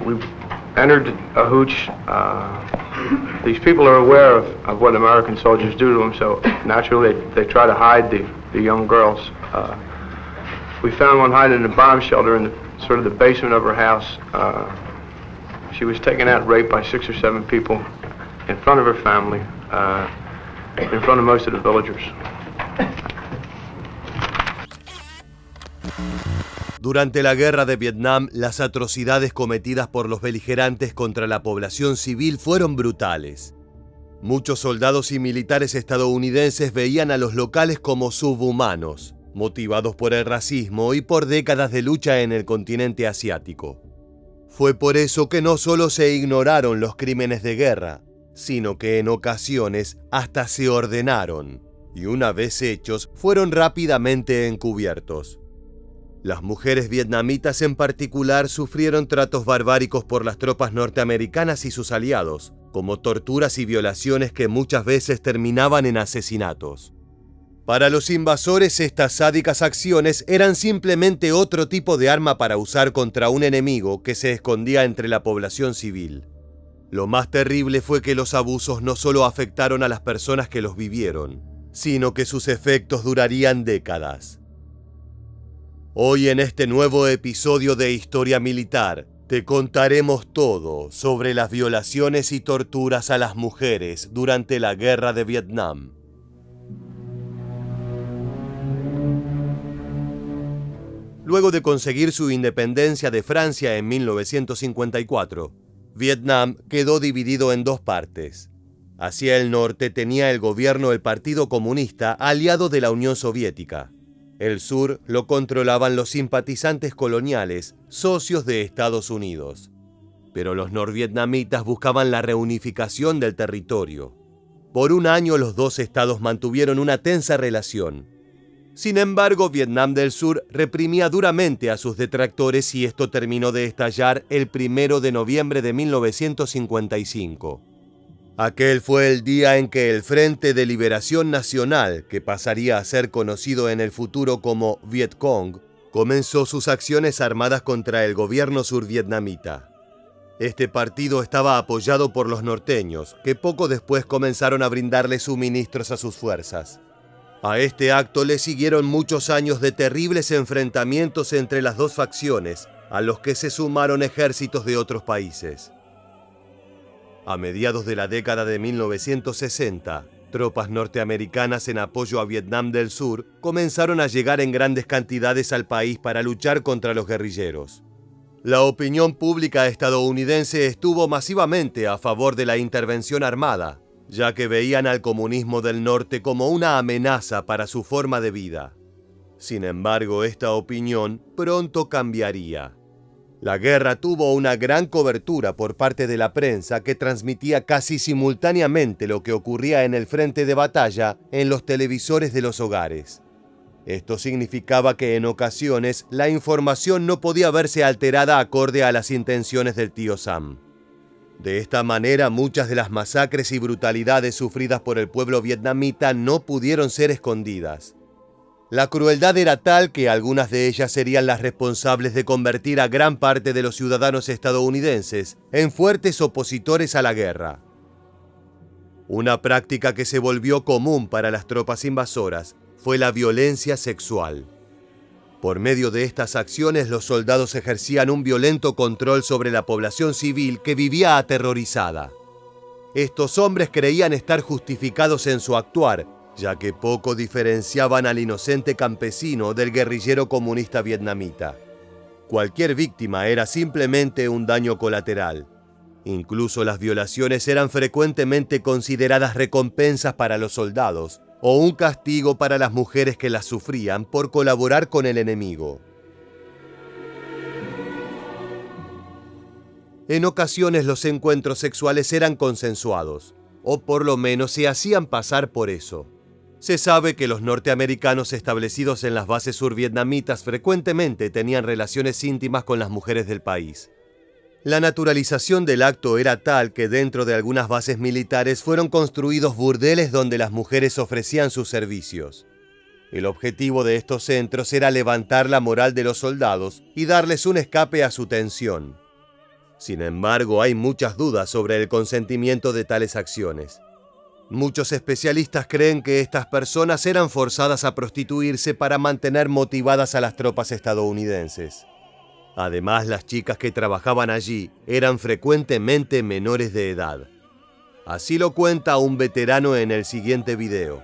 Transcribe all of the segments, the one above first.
We entered a hooch. These people are aware of what American soldiers do to them, so naturally they try to hide the young girls. We found one hiding in a bomb shelter in sort of the basement of her house. She was taken out and raped by 6 or 7 people in front of her family, in front of most of the villagers. Durante la Guerra de Vietnam, las atrocidades cometidas por los beligerantes contra la población civil fueron brutales. Muchos soldados y militares estadounidenses veían a los locales como subhumanos, motivados por el racismo y por décadas de lucha en el continente asiático. Fue por eso que no solo se ignoraron los crímenes de guerra, sino que en ocasiones hasta se ordenaron, y una vez hechos, fueron rápidamente encubiertos. Las mujeres vietnamitas en particular sufrieron tratos barbáricos por las tropas norteamericanas y sus aliados, como torturas y violaciones que muchas veces terminaban en asesinatos. Para los invasores, estas sádicas acciones eran simplemente otro tipo de arma para usar contra un enemigo que se escondía entre la población civil. Lo más terrible fue que los abusos no solo afectaron a las personas que los vivieron, sino que sus efectos durarían décadas. Hoy en este nuevo episodio de Historia Militar, te contaremos todo sobre las violaciones y torturas a las mujeres durante la Guerra de Vietnam. Luego de conseguir su independencia de Francia en 1954, Vietnam quedó dividido en dos partes. Hacia el norte tenía el gobierno el Partido Comunista, aliado de la Unión Soviética. El sur lo controlaban los simpatizantes coloniales, socios de Estados Unidos. Pero los norvietnamitas buscaban la reunificación del territorio. Por un año los dos estados mantuvieron una tensa relación. Sin embargo, Vietnam del Sur reprimía duramente a sus detractores y esto terminó de estallar el 1 de noviembre de 1955. Aquel fue el día en que el Frente de Liberación Nacional, que pasaría a ser conocido en el futuro como Viet Cong, comenzó sus acciones armadas contra el gobierno survietnamita. Este partido estaba apoyado por los norteños, que poco después comenzaron a brindarle suministros a sus fuerzas. A este acto le siguieron muchos años de terribles enfrentamientos entre las dos facciones, a los que se sumaron ejércitos de otros países. A mediados de la década de 1960, tropas norteamericanas en apoyo a Vietnam del Sur comenzaron a llegar en grandes cantidades al país para luchar contra los guerrilleros. La opinión pública estadounidense estuvo masivamente a favor de la intervención armada, ya que veían al comunismo del norte como una amenaza para su forma de vida. Sin embargo, esta opinión pronto cambiaría. La guerra tuvo una gran cobertura por parte de la prensa que transmitía casi simultáneamente lo que ocurría en el frente de batalla en los televisores de los hogares. Esto significaba que en ocasiones la información no podía verse alterada acorde a las intenciones del tío Sam. De esta manera, muchas de las masacres y brutalidades sufridas por el pueblo vietnamita no pudieron ser escondidas. La crueldad era tal que algunas de ellas serían las responsables de convertir a gran parte de los ciudadanos estadounidenses en fuertes opositores a la guerra. Una práctica que se volvió común para las tropas invasoras fue la violencia sexual. Por medio de estas acciones, los soldados ejercían un violento control sobre la población civil que vivía aterrorizada. Estos hombres creían estar justificados en su actuar, ya que poco diferenciaban al inocente campesino del guerrillero comunista vietnamita. Cualquier víctima era simplemente un daño colateral. Incluso las violaciones eran frecuentemente consideradas recompensas para los soldados o un castigo para las mujeres que las sufrían por colaborar con el enemigo. En ocasiones los encuentros sexuales eran consensuados, o por lo menos se hacían pasar por eso. Se sabe que los norteamericanos establecidos en las bases survietnamitas frecuentemente tenían relaciones íntimas con las mujeres del país. La naturalización del acto era tal que dentro de algunas bases militares fueron construidos burdeles donde las mujeres ofrecían sus servicios. El objetivo de estos centros era levantar la moral de los soldados y darles un escape a su tensión. Sin embargo, hay muchas dudas sobre el consentimiento de tales acciones. Muchos especialistas creen que estas personas eran forzadas a prostituirse para mantener motivadas a las tropas estadounidenses. Además, las chicas que trabajaban allí eran frecuentemente menores de edad. Así lo cuenta un veterano en el siguiente video.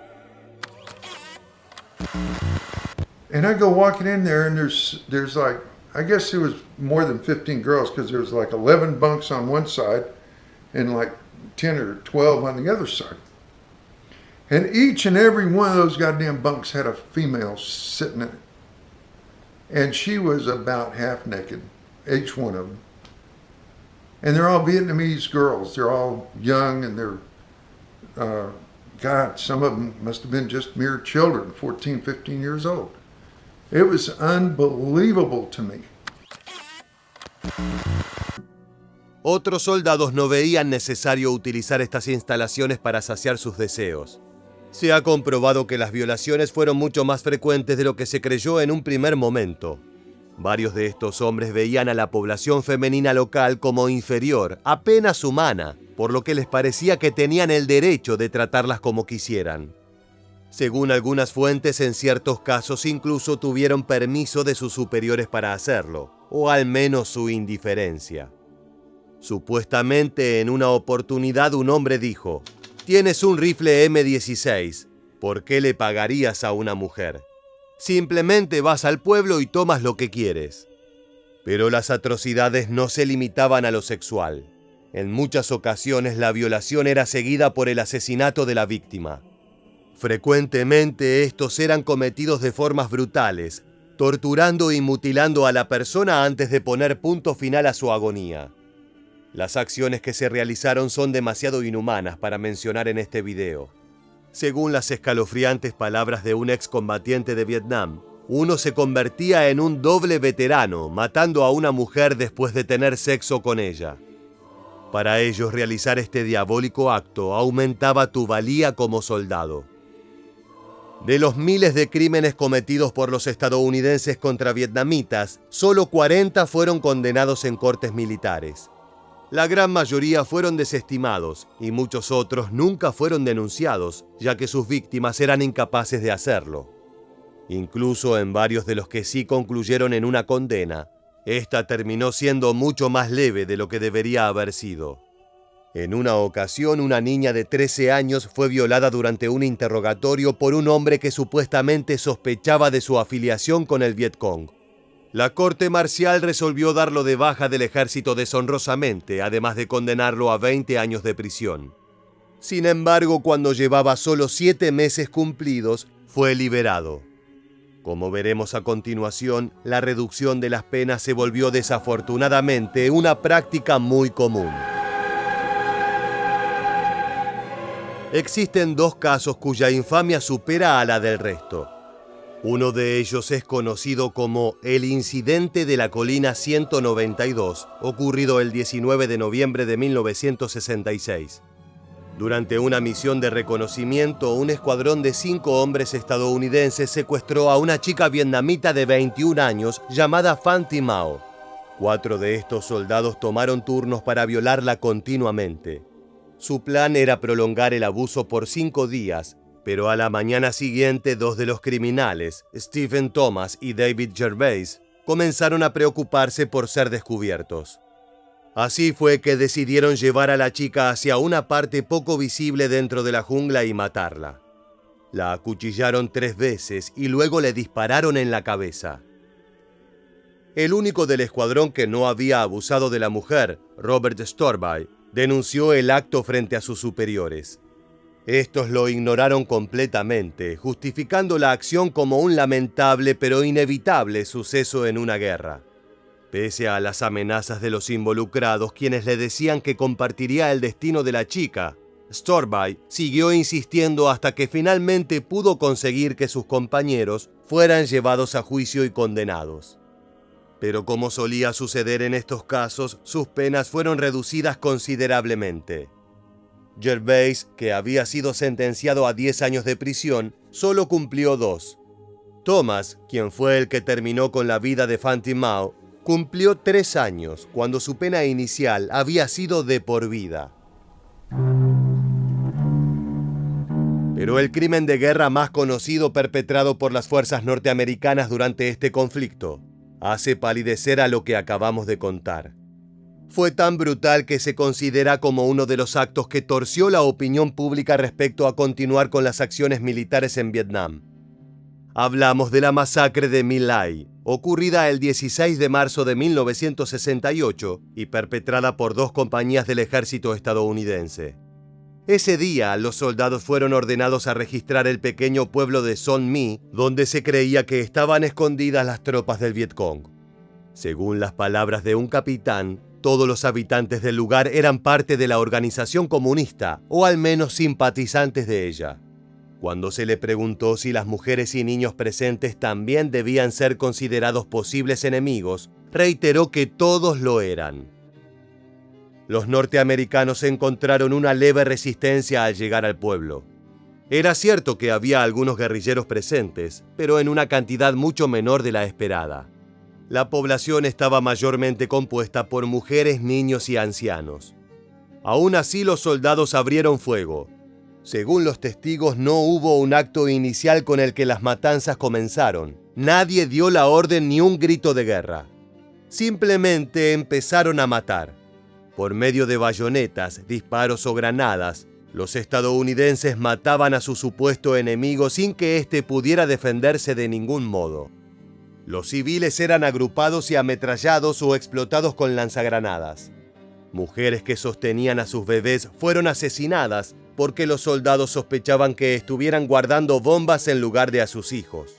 And I go walking in there, and there's like, I guess there was more than 15 girls, because there was like 11 bunks on one side and like 10 or 12 on the other side. And each and every one of those goddamn bunks had a female sitting in it. And she was about half naked, each one of them. And they're all Vietnamese girls. They're all young, and they're, God, some of them must have been just mere children, 14, 15 years old. It was unbelievable to me. Otros soldados no veían necesario utilizar estas instalaciones para saciar sus deseos. Se ha comprobado que las violaciones fueron mucho más frecuentes de lo que se creyó en un primer momento. Varios de estos hombres veían a la población femenina local como inferior, apenas humana, por lo que les parecía que tenían el derecho de tratarlas como quisieran. Según algunas fuentes, en ciertos casos incluso tuvieron permiso de sus superiores para hacerlo, o al menos su indiferencia. Supuestamente, en una oportunidad un hombre dijo: «Tienes un rifle M16, ¿por qué le pagarías a una mujer? Simplemente vas al pueblo y tomas lo que quieres». Pero las atrocidades no se limitaban a lo sexual. En muchas ocasiones la violación era seguida por el asesinato de la víctima. Frecuentemente estos eran cometidos de formas brutales, torturando y mutilando a la persona antes de poner punto final a su agonía. Las acciones que se realizaron son demasiado inhumanas para mencionar en este video. Según las escalofriantes palabras de un excombatiente de Vietnam, uno se convertía en un doble veterano, matando a una mujer después de tener sexo con ella. Para ellos, realizar este diabólico acto aumentaba tu valía como soldado. De los miles de crímenes cometidos por los estadounidenses contra vietnamitas, solo 40 fueron condenados en cortes militares. La gran mayoría fueron desestimados y muchos otros nunca fueron denunciados, ya que sus víctimas eran incapaces de hacerlo. Incluso en varios de los que sí concluyeron en una condena, esta terminó siendo mucho más leve de lo que debería haber sido. En una ocasión, una niña de 13 años fue violada durante un interrogatorio por un hombre que supuestamente sospechaba de su afiliación con el Vietcong. La corte marcial resolvió darlo de baja del ejército deshonrosamente, además de condenarlo a 20 años de prisión. Sin embargo, cuando llevaba solo 7 meses cumplidos, fue liberado. Como veremos a continuación, la reducción de las penas se volvió desafortunadamente una práctica muy común. Existen 2 casos cuya infamia supera a la del resto. Uno de ellos es conocido como el incidente de la colina 192, ocurrido el 19 de noviembre de 1966. Durante una misión de reconocimiento, un escuadrón de 5 hombres estadounidenses secuestró a una chica vietnamita de 21 años llamada Phan Thi Mao. 4 de estos soldados tomaron turnos para violarla continuamente. Su plan era prolongar el abuso por 5 días, pero a la mañana siguiente 2 de los criminales, Stephen Thomas y David Gervais, comenzaron a preocuparse por ser descubiertos. Así fue que decidieron llevar a la chica hacia una parte poco visible dentro de la jungla y matarla. La acuchillaron 3 veces y luego le dispararon en la cabeza. El único del escuadrón que no había abusado de la mujer, Robert Storbay, denunció el acto frente a sus superiores. Estos lo ignoraron completamente, justificando la acción como un lamentable pero inevitable suceso en una guerra. Pese a las amenazas de los involucrados, quienes le decían que compartiría el destino de la chica, Storbay siguió insistiendo hasta que finalmente pudo conseguir que sus compañeros fueran llevados a juicio y condenados. Pero como solía suceder en estos casos, sus penas fueron reducidas considerablemente. Gervais, que había sido sentenciado a 10 años de prisión, solo cumplió 2. Thomas, quien fue el que terminó con la vida de Phan Thi Mao, Cumplió 3 años, cuando su pena inicial había sido de por vida. Pero el crimen de guerra más conocido perpetrado por las fuerzas norteamericanas durante este conflicto hace palidecer a lo que acabamos de contar. Fue tan brutal que se considera como uno de los actos que torció la opinión pública respecto a continuar con las acciones militares en Vietnam. Hablamos de la masacre de My Lai, ocurrida el 16 de marzo de 1968 y perpetrada por 2 compañías del ejército estadounidense. Ese día, los soldados fueron ordenados a registrar el pequeño pueblo de Son My, donde se creía que estaban escondidas las tropas del Vietcong. Según las palabras de un capitán, todos los habitantes del lugar eran parte de la organización comunista, o al menos simpatizantes de ella. Cuando se le preguntó si las mujeres y niños presentes también debían ser considerados posibles enemigos, reiteró que todos lo eran. Los norteamericanos encontraron una leve resistencia al llegar al pueblo. Era cierto que había algunos guerrilleros presentes, pero en una cantidad mucho menor de la esperada. La población estaba mayormente compuesta por mujeres, niños y ancianos. Aún así, los soldados abrieron fuego. Según los testigos, no hubo un acto inicial con el que las matanzas comenzaron. Nadie dio la orden ni un grito de guerra. Simplemente empezaron a matar. Por medio de bayonetas, disparos o granadas, los estadounidenses mataban a su supuesto enemigo sin que éste pudiera defenderse de ningún modo. Los civiles eran agrupados y ametrallados o explotados con lanzagranadas. Mujeres que sostenían a sus bebés fueron asesinadas porque los soldados sospechaban que estuvieran guardando bombas en lugar de a sus hijos.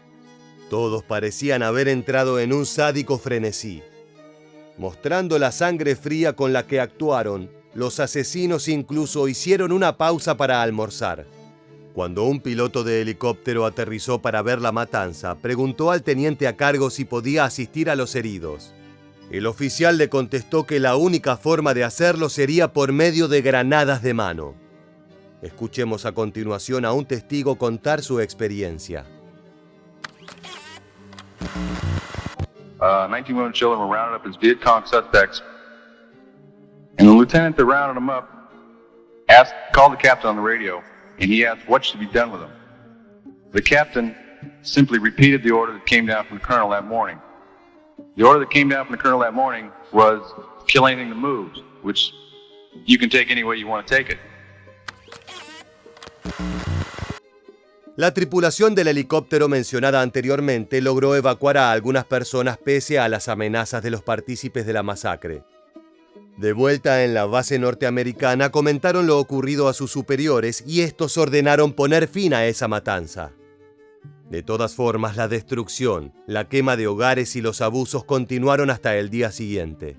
Todos parecían haber entrado en un sádico frenesí. Mostrando la sangre fría con la que actuaron, los asesinos incluso hicieron una pausa para almorzar. Cuando un piloto de helicóptero aterrizó para ver la matanza, preguntó al teniente a cargo si podía asistir a los heridos. El oficial le contestó que la única forma de hacerlo sería por medio de granadas de mano. Escuchemos a continuación a un testigo contar su experiencia. 19 women and children were rounded up as Viet Cong suspects, and the lieutenant that rounded them up called the captain on the radio, and he asked what should be done with them. The captain simply repeated the order that came down from the colonel that morning. The order that came down from the colonel that morning was kill anything that moves, which you can take any way you want to take it. La tripulación del helicóptero mencionada anteriormente logró evacuar a algunas personas pese a las amenazas de los partícipes de la masacre. De vuelta en la base norteamericana, comentaron lo ocurrido a sus superiores y estos ordenaron poner fin a esa matanza. De todas formas, la destrucción, la quema de hogares y los abusos continuaron hasta el día siguiente.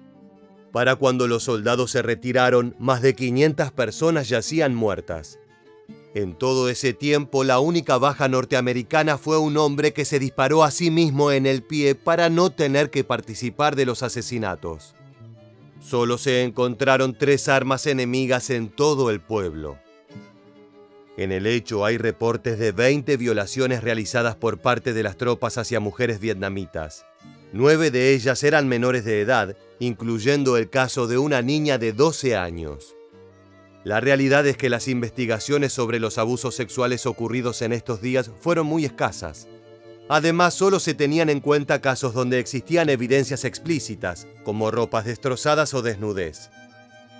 Para cuando los soldados se retiraron, más de 500 personas yacían muertas. En todo ese tiempo, la única baja norteamericana fue un hombre que se disparó a sí mismo en el pie para no tener que participar de los asesinatos. Solo se encontraron 3 armas enemigas en todo el pueblo. En el hecho hay reportes de 20 violaciones realizadas por parte de las tropas hacia mujeres vietnamitas. 9 de ellas eran menores de edad, incluyendo el caso de una niña de 12 años. La realidad es que las investigaciones sobre los abusos sexuales ocurridos en estos días fueron muy escasas. Además, solo se tenían en cuenta casos donde existían evidencias explícitas, como ropas destrozadas o desnudez.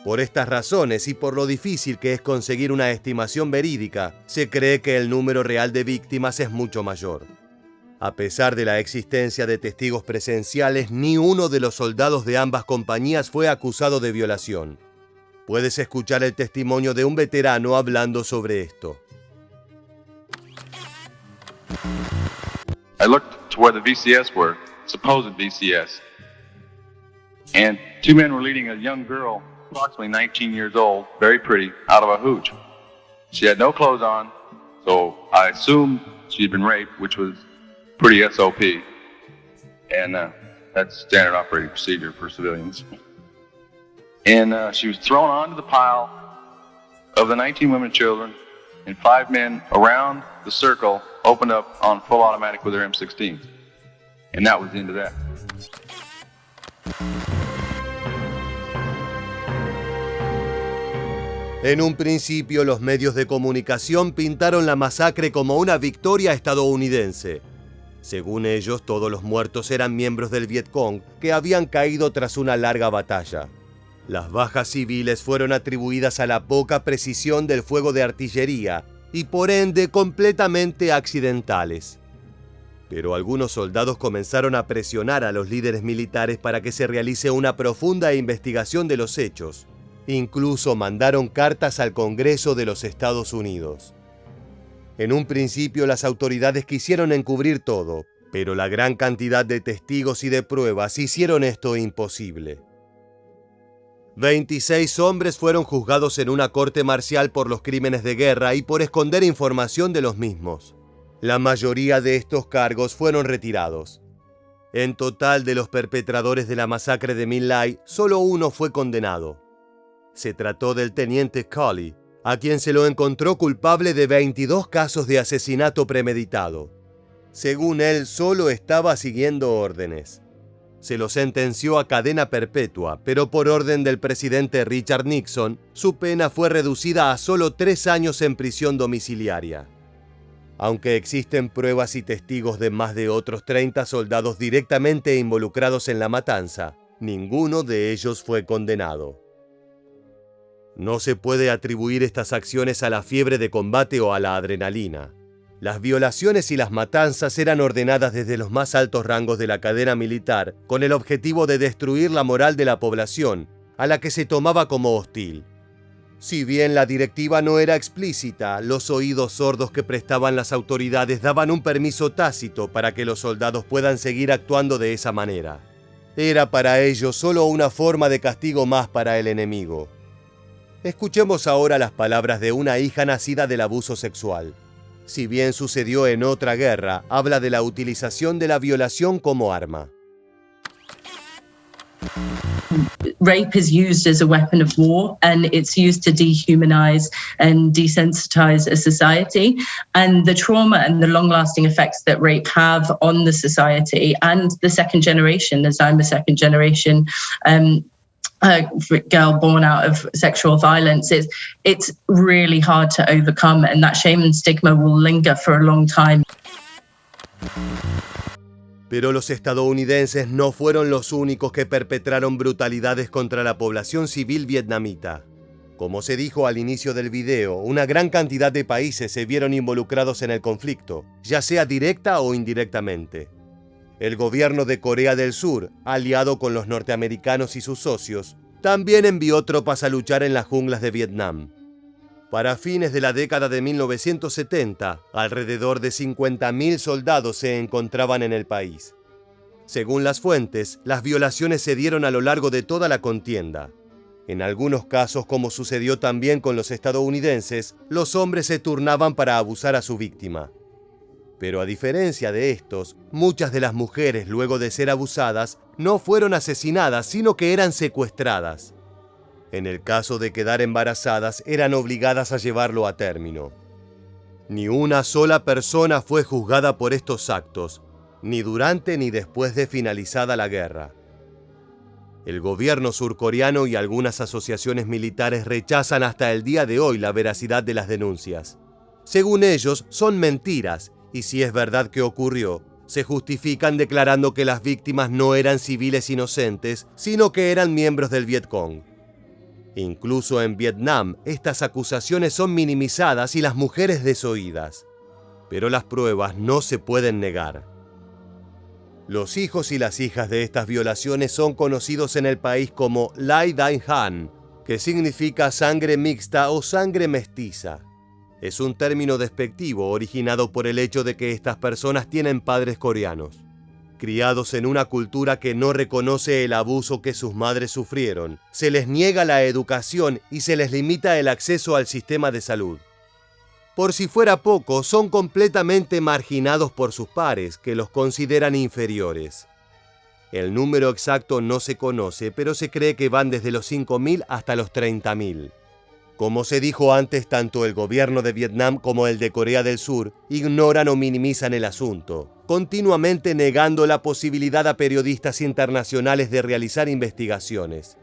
Por estas razones y por lo difícil que es conseguir una estimación verídica, se cree que el número real de víctimas es mucho mayor. A pesar de la existencia de testigos presenciales, ni uno de los soldados de ambas compañías fue acusado de violación. Puedes escuchar el testimonio de un veterano hablando sobre esto. I looked to where the VCS were, supposed VCS, and 2 men were leading a young girl, approximately 19 years old, very pretty, out of a hooch. She had no clothes on, so I assumed she'd been raped, which was pretty SOP, and that's standard operating procedure for civilians. And she was thrown onto the pile of the 19 women and children, and 5 men around the circle opened up on full automatic with their M16. And that was the end of that. En un principio, los medios de comunicación pintaron la masacre como una victoria estadounidense. Según ellos, todos los muertos eran miembros del Vietcong que habían caído tras una larga batalla. Las bajas civiles fueron atribuidas a la poca precisión del fuego de artillería y por ende completamente accidentales. Pero algunos soldados comenzaron a presionar a los líderes militares para que se realice una profunda investigación de los hechos. Incluso mandaron cartas al Congreso de los Estados Unidos. En un principio las autoridades quisieron encubrir todo, pero la gran cantidad de testigos y de pruebas hicieron esto imposible. 26 hombres fueron juzgados en una corte marcial por los crímenes de guerra y por esconder información de los mismos. La mayoría de estos cargos fueron retirados. En total, de los perpetradores de la masacre de My Lai, solo uno fue condenado. Se trató del teniente Colley, a quien se lo encontró culpable de 22 casos de asesinato premeditado. Según él, solo estaba siguiendo órdenes. Se lo sentenció a cadena perpetua, pero por orden del presidente Richard Nixon, su pena fue reducida a solo 3 años en prisión domiciliaria. Aunque existen pruebas y testigos de más de otros 30 soldados directamente involucrados en la matanza, ninguno de ellos fue condenado. No se puede atribuir estas acciones a la fiebre de combate o a la adrenalina. Las violaciones y las matanzas eran ordenadas desde los más altos rangos de la cadena militar con el objetivo de destruir la moral de la población, a la que se tomaba como hostil. Si bien la directiva no era explícita, los oídos sordos que prestaban las autoridades daban un permiso tácito para que los soldados puedan seguir actuando de esa manera. Era para ellos solo una forma de castigo más para el enemigo. Escuchemos ahora las palabras de una hija nacida del abuso sexual. Si bien sucedió en otra guerra, habla de la utilización de la violación como arma. Rape is used as a weapon of war, and it's used to dehumanize and desensitize a society. And the trauma and the long-lasting effects that rape have on the society and the second generation, as I'm a second generation girl born out of sexual violence, it's really hard to overcome, and that shame and stigma will linger for a long time. Pero los estadounidenses no fueron los únicos que perpetraron brutalidades contra la población civil vietnamita. Como se dijo al inicio del video, una gran cantidad de países se vieron involucrados en el conflicto, ya sea directa o indirectamente. El gobierno de Corea del Sur, aliado con los norteamericanos y sus socios, también envió tropas a luchar en las junglas de Vietnam. Para fines de la década de 1970, alrededor de 50.000 soldados se encontraban en el país. Según las fuentes, las violaciones se dieron a lo largo de toda la contienda. En algunos casos, como sucedió también con los estadounidenses, los hombres se turnaban para abusar a su víctima. Pero a diferencia de estos, muchas de las mujeres, luego de ser abusadas, no fueron asesinadas, sino que eran secuestradas. En el caso de quedar embarazadas, eran obligadas a llevarlo a término. Ni una sola persona fue juzgada por estos actos, ni durante ni después de finalizada la guerra. El gobierno surcoreano y algunas asociaciones militares rechazan hasta el día de hoy la veracidad de las denuncias. Según ellos, son mentiras, y si es verdad que ocurrió, se justifican declarando que las víctimas no eran civiles inocentes, sino que eran miembros del Vietcong. Incluso en Vietnam, estas acusaciones son minimizadas y las mujeres desoídas. Pero las pruebas no se pueden negar. Los hijos y las hijas de estas violaciones son conocidos en el país como Lai Dai Han, que significa sangre mixta o sangre mestiza. Es un término despectivo originado por el hecho de que estas personas tienen padres coreanos. Criados en una cultura que no reconoce el abuso que sus madres sufrieron, se les niega la educación y se les limita el acceso al sistema de salud. Por si fuera poco, son completamente marginados por sus pares, que los consideran inferiores. El número exacto no se conoce, pero se cree que van desde los 5.000 hasta los 30.000. Como se dijo antes, tanto el gobierno de Vietnam como el de Corea del Sur ignoran o minimizan el asunto, continuamente negando la posibilidad a periodistas internacionales de realizar investigaciones.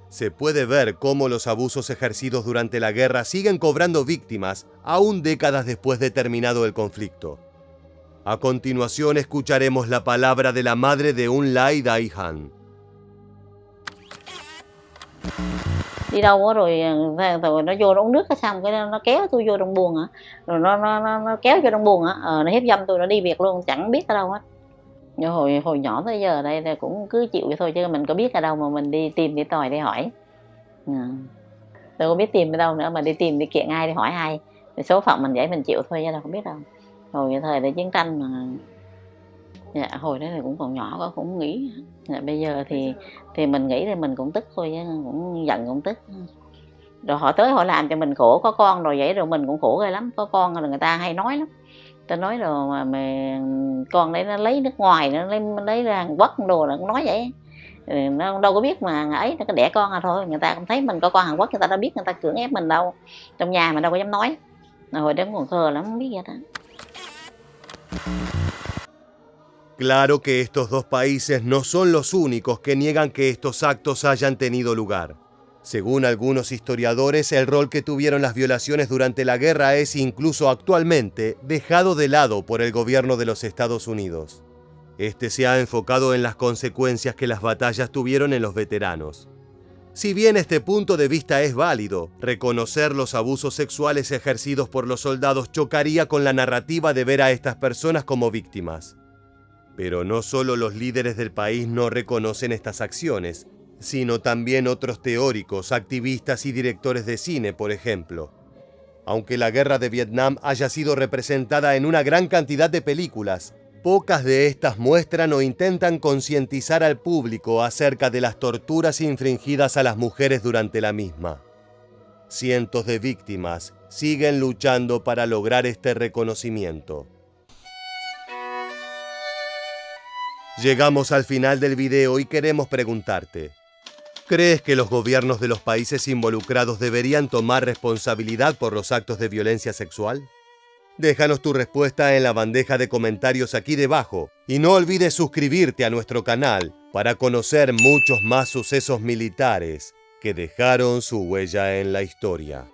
Se puede ver cómo los abusos ejercidos durante la guerra siguen cobrando víctimas, aún décadas después de terminado el conflicto. A continuación escucharemos la palabra de la madre de Un Lai Dai Han. Đi đâu á rồi nó vô nó uống nước cái xong cái nó kéo tôi vô trong buồng á, rồi nó kéo vô trong buồng á, nó hiếp dâm tôi, nó đi việc luôn, chẳng biết ở đâu hết. Nhưng hồi nhỏ tới giờ đây thì cũng cứ chịu vậy thôi, chứ mình có biết ở đâu mà mình đi tìm đi tòi đi hỏi. Tôi không biết tìm ở đâu nữa, mà đi tìm đi kiện ai đi hỏi ai, thì số phận mình vậy mình chịu thôi chứ đâu không biết đâu. Hồi thời đại chiến tranh mà, dạ, hồi đó thì cũng còn nhỏ quá, cũng nghĩ. Dạ, bây giờ thì mình nghĩ thì mình cũng tức thôi chứ, cũng giận cũng tức. Rồi họ tới họ làm cho mình khổ, có con rồi vậy rồi mình cũng khổ ghê lắm. Có con rồi người ta hay nói lắm, ta nói rồi mà con đấy nó lấy nước ngoài, nó lấy ra Hàn Quốc đồ là cũng nói vậy. Nó đâu có biết mà ấy, nó có đẻ con à thôi, người ta cũng thấy mình có con Hàn Quốc, người ta đã biết, người ta cưỡng ép mình đâu, trong nhà mình đâu có dám nói. Hồi đó còn thơ lắm, không biết vậy đó. Claro que estos dos países no son los únicos que niegan que estos actos hayan tenido lugar. Según algunos historiadores, el rol que tuvieron las violaciones durante la guerra es incluso actualmente dejado de lado por el gobierno de los Estados Unidos. Este se ha enfocado en las consecuencias que las batallas tuvieron en los veteranos. Si bien este punto de vista es válido, reconocer los abusos sexuales ejercidos por los soldados chocaría con la narrativa de ver a estas personas como víctimas. Pero no solo los líderes del país no reconocen estas acciones, sino también otros teóricos, activistas y directores de cine, por ejemplo. Aunque la guerra de Vietnam haya sido representada en una gran cantidad de películas, pocas de estas muestran o intentan concientizar al público acerca de las torturas infringidas a las mujeres durante la misma. Cientos de víctimas siguen luchando para lograr este reconocimiento. Llegamos al final del video y queremos preguntarte: ¿crees que los gobiernos de los países involucrados deberían tomar responsabilidad por los actos de violencia sexual? Déjanos tu respuesta en la bandeja de comentarios aquí debajo y no olvides suscribirte a nuestro canal para conocer muchos más sucesos militares que dejaron su huella en la historia.